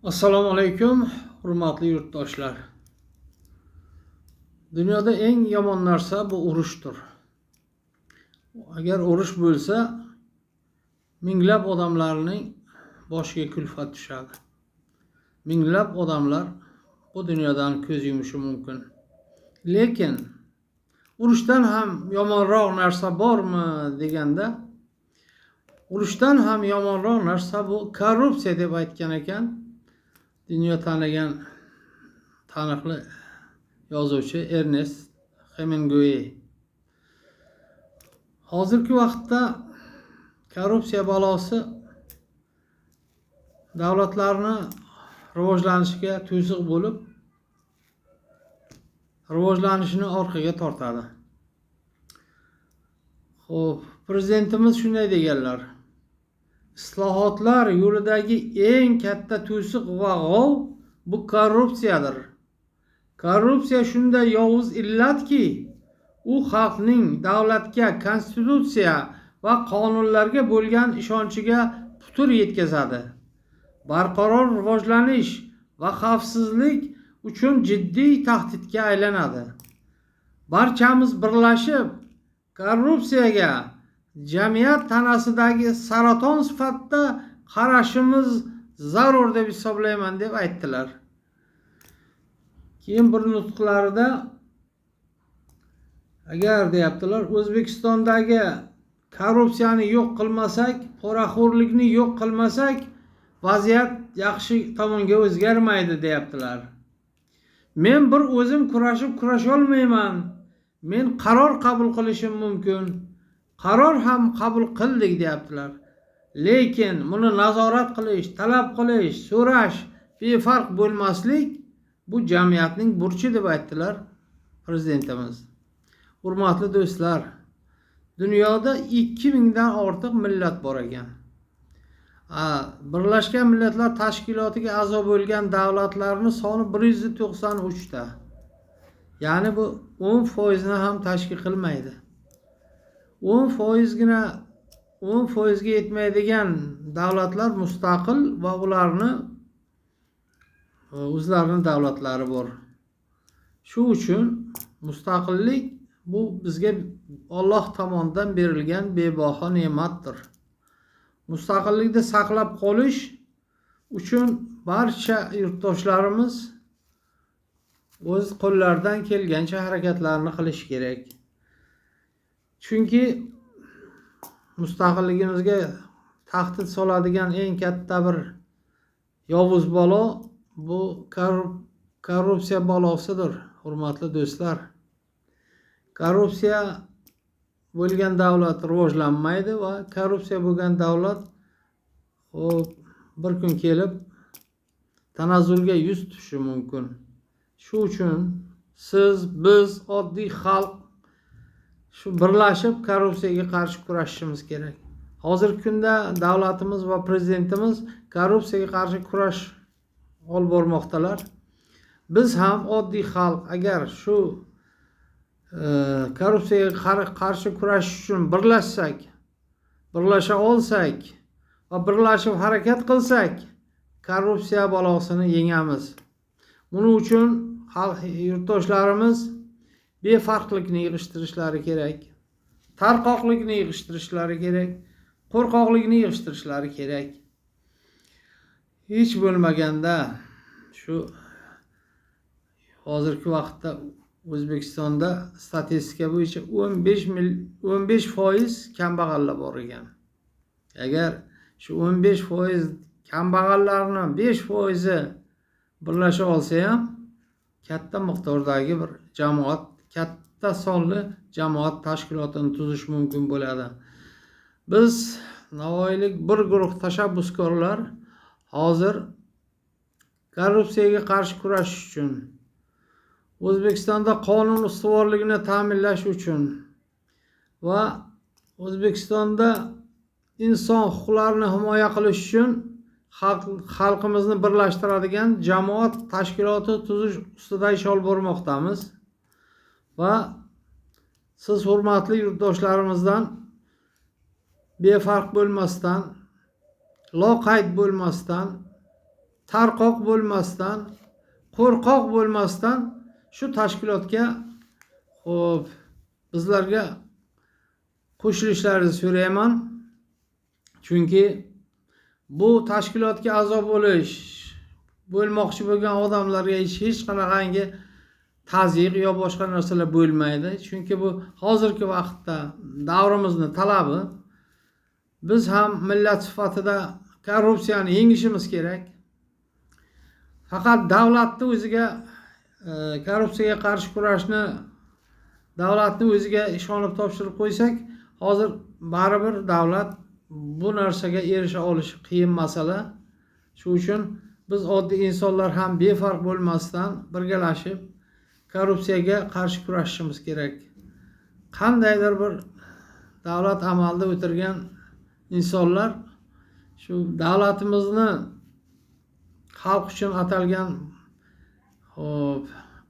Assalomu alaykum, hurmatli yurtdoshlar. Dunyoda eng yomon narsa bu urushdir. Agar urush bo'lsa, minglab odamlarning boshiga kulfat tushadi. Minglab odamlar bu dunyodan ko'z yumishi mumkin. Lekin urushdan ham yomonroq narsa bormi deganda, urushdan ham yomonroq narsa bu korrupsiya deb aytgan ekan dunyo tanigan taniqli yozuvchi Ernest Hemingway. Hozirgi vaqtda korrupsiya balosi davlatlarni rivojlanishiga to'siq bo'lib, rivojlanishini orqaga tortadi. Xo'p, prezidentimiz shunday deganlar: islohotlar yo'lidagi eng katta to'siq va g'ov bu korrupsiyadir. Korrupsiya shunday yovuz illatki, u xalqning davlatga, konstitutsiya va qonunlarga bo'lgan ishonchiga putur yetkazadi. Barqaror rivojlanish va xavfsizlik uchun jiddiy tahdidga aylanadi. Barchamiz birlashib korrupsiyaga jamiyat tanasidagi saraton sifatida qarashimiz zarur deb hisoblayman deb aytdilar. Keyin bir nutqlarida agar deyaptilar, O'zbekistondagi korrupsiyani yo'q qilmasak, poraxo'rlikni yo'q qilmasak, vaziyat yaxshi tomonga o'zgarmaydi deyaptilar. Men bir o'zim kurasha olmayman. Men qaror qabul qilishim mumkin. Qaror ham qabul qildik deyaptilar. Lekin buni nazorat qilish, talab qilish, so'rash, befarq bo'lmaslik bu jamiyatning burchi deb aytdilar prezidentimiz. Hurmatli do'stlar, dunyoda 2000 dan ortiq millat bor ekan. Birlashgan Millatlar Tashkilotiga a'zo bo'lgan davlatlarning soni 193 ta. Ya'ni bu 10% ni ham tashkil qilmaydi. 10% ga yetmaydigan davlatlar mustaqil va ularni o'zlarining davlatlari bor. Shu uchun mustaqillik bu bizga Alloh tomonidan berilgan bebaho ne'matdir. Mustaqillikni saqlab qolish uchun barcha yurtdoshlarimiz o'z qo'llaridan kelgancha harakatlarni qilish kerak. Chunki mustaqilligimizga tahdid soladigan eng katta bir yovuz balo bu korrupsiya balosidir, hurmatli do'stlar. Korrupsiya bo'lgan davlat rivojlanmaydi va korrupsiya bo'lgan davlat bir kun kelib tanazzulga yuz tutishi mumkin. Shu uchun siz, biz, oddiy xalq shu birlashib korrupsiyaga qarshi kurashishimiz kerak. Hozirgi kunda davlatimiz va prezidentimiz korrupsiyaga qarshi kurash olib bormoqdalar. Biz ham oddiy xalq agar shu korrupsiyaga qarshi kurashish uchun birlasha olsak va birlashib harakat qilsak, korrupsiya balosini yengamiz. Buning uchun yurtdoshlarimiz befarqlikni yig'ishtirishlari kerak, tarqoqlikni yig'ishtirishlari kerak, qo'rqoqlikni yig'ishtirishlari kerak. Hech bo'lmaganda shu hozirgi vaqtda O'zbekistonda statistika bo'yicha 15% kambag'allar bor ekan. Agar shu 15% kambag'allarning 5% birlasha olsa ham katta miqdordagi bir jamoat, katta sonli jamoat tashkilotini tuzish mumkin bo'ladi. Biz navoiylik bir guruh tashabbuskorlar hozir korrupsiyaga qarshi kurashish uchun, O'zbekistonda qonun ustuvorligini ta'minlash uchun va O'zbekistonda inson huquqlarini himoya qilish uchun xalqimizni birlashtiradigan jamoat tashkiloti tuzish ustida ish olib bormoqdamiz. Va siz hurmatli yurtdoshlarimizdan befarq bo'lmasdan, loqayd bo'lmasdan tarqoq bo'lmasdan, qo'rqoq bo'lmasdan shu tashkilotga xo'p bizlarga qo'shilishlaringizni so'rayman. Chunki bu tashkilotga a'zo bo'lmoqchi bo'lgan odamlarga hech qanaqangi tazyiq yo boshqa narsalar bo'lmaydi. Chunki bu hozirgi vaqtda davrimizning talabi. Biz ham millat sifatida korrupsiyani yengishimiz kerak. Faqat davlatni o'ziga korrupsiyaga qarshi kurashni davlatni o'ziga ishonib topshirib qo'ysak, hozir baribir davlat bu narsaga erisha olishi qiyin masala. Shuning uchun biz oddiy insonlar ham befarq bo'lmasdan birgalashib korrupsiyaga qarshi kurashishimiz kerak. Qandaydir bir davlat amalda o'tirgan insonlar shu davlatimizni xalq uchun atalgan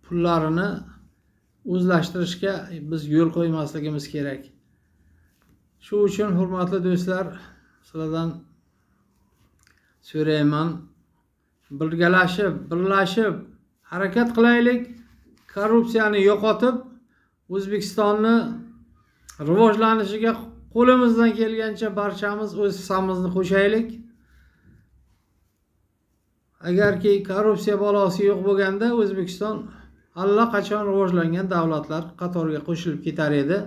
pullarini o'zlashtirishga biz yo'l qo'ymasligimiz kerak. Shu uchun hurmatli do'stlar, sizlardan so'rayman, birlashib harakat qilaylik. Korrupsiyani yo'qotib, O'zbekistonni rivojlanishiga qo'limizdan kelgancha barchamiz o'z hissamizni qo'shaylik. Agarki korrupsiya balosi yo'q bo'lganda O'zbekiston allaqachon rivojlangan davlatlar qatoriga qo'shilib ketar edi.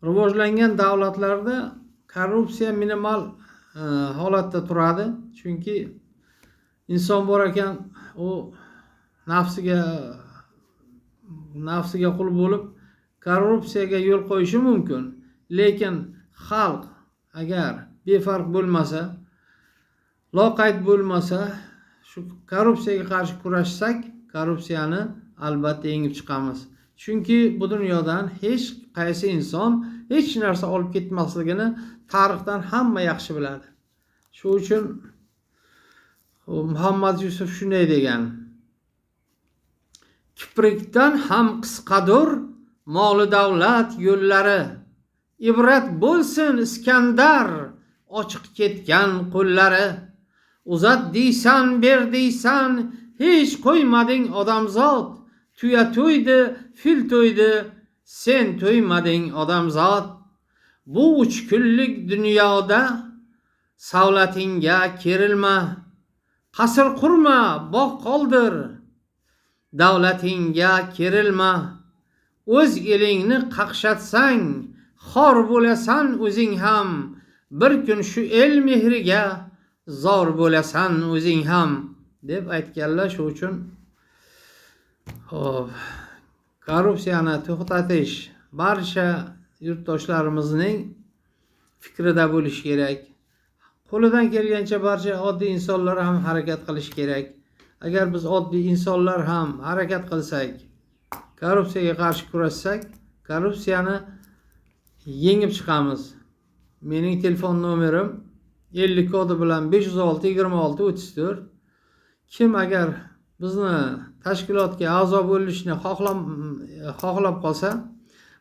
Rivojlangan davlatlarda korrupsiya minimal holatda turadi. Chunki inson bor ekan, u nafsiga qul bo'lib korrupsiyaga yo'l qo'yishi mumkin. Lekin xalq agar befarq bo'lmasa, loqayd bo'lmasa, shu korrupsiyaga qarshi kurashsak, korrupsiyani albatta yengib chiqamiz. Chunki bu dunyodan hech qaysi inson hech narsa olib ketmasligini tarixdan hamma yaxshi biladi. Shuning uchun Muhammad Yusuf shunday degan: kiprikdan ham qisqadur moli davlat yo'llari, ibrat bo'lsin Iskandar ochiq ketgan qo'llari. Uzat deysan, ber deysan, hech qo'ymading odamzod. Tuya to'ydi, fil to'ydi, sen to'ymading odamzod. Bu 3 kunlik dunyoda savlatingga kerilma. Qasr qurma, bog' qoldir, davlatingga kerilma. O'z elingni qaqshatsang, xor bo'lasan o'zing ham. Bir kun shu el mehriga zor bo'lasan o'zing ham deb aytganlar. Shu uchun korrupsiyani to'xtatish barcha yurtdoshlarimizning fikrida bo'lishi kerak. Qo'lidan kelgancha barcha oddiy insonlar ham harakat qilish kerak. Agar biz oddiy insonlar ham harakat qilsak, korrupsiyaga qarshi kurashsak, korrupsiyani yengib chiqamiz. Mening telefon nomerim 50 kodi bilan 506 26 34. Kim agar bizni tashkilotga a'zo bo'lishni xohlab qolsa,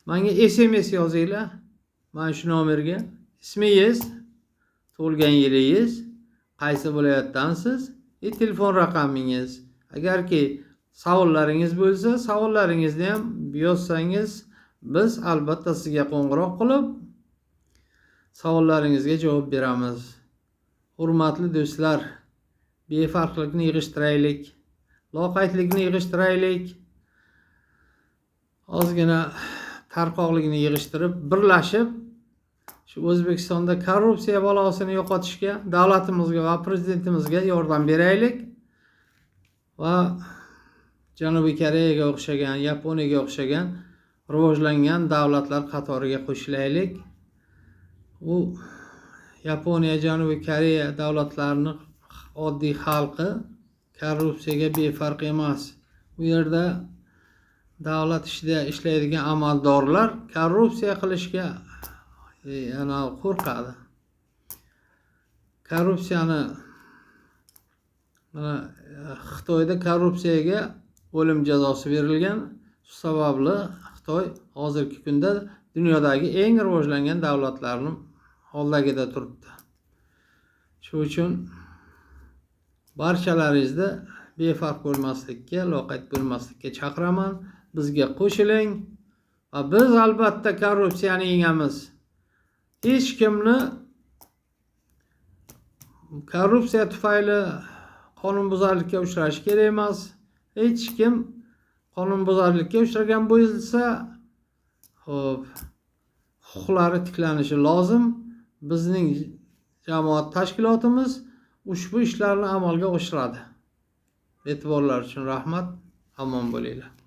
menga SMS yozinglar. Mana shu nomerga ismingiz, tug'ilgan yilingiz, qaysi viloyatdansiz, telefon raqamingiz. Agarki savollaringiz bo'lsa, savollaringizni ham yozsangiz, biz albatta sizga qo'ng'iroq qilib savollaringizga javob beramiz. Hurmatli do'stlar, befarqlikni yig'ishtiraylik, loqaydlikni yig'ishtiraylik, ozgina tarqoqlikni yig'ishtirib, birlashib shu O'zbekistonda korrupsiya balosini yo'qotishga davlatimizga va prezidentimizga yordam beraylik va Janubiy Koreyaga o'xshagan, Yaponiyaga o'xshagan rivojlangan davlatlar qatoriga qo'shilaylik. Bu Yaponiya, Janubiy Koreya davlatlarining oddiy xalqi korrupsiyaga befarq emas. Bu yerda davlat ishida ishlaydigan amaldorlar korrupsiya qilishga qo'rqadi. Korrupsiyani Xitoyda korrupsiyaga o'lim jazosi berilgan. Shu sababli Xitoy hozirgi kunda dunyodagi eng rivojlangan davlatlarning oldagida turibdi. Shu uchun barchalaringizni befarq bo'lmaslikka, loqayd bo'lmaslikka chaqiraman. Bizga qo'shiling va biz albatta korrupsiyani yengamiz. Hech kimni korrupsiya tufayli qonunbuzarlikka uchrashi kerak emas. Hech kim qonunbuzarlikka uchragan bo'lsa, xo'p, huquqlari tiklanishi lozim. Bizning jamoat tashkilotimiz ushbu ishlarni amalga oshiradi. E'tiborlar uchun rahmat. Omon bo'linglar.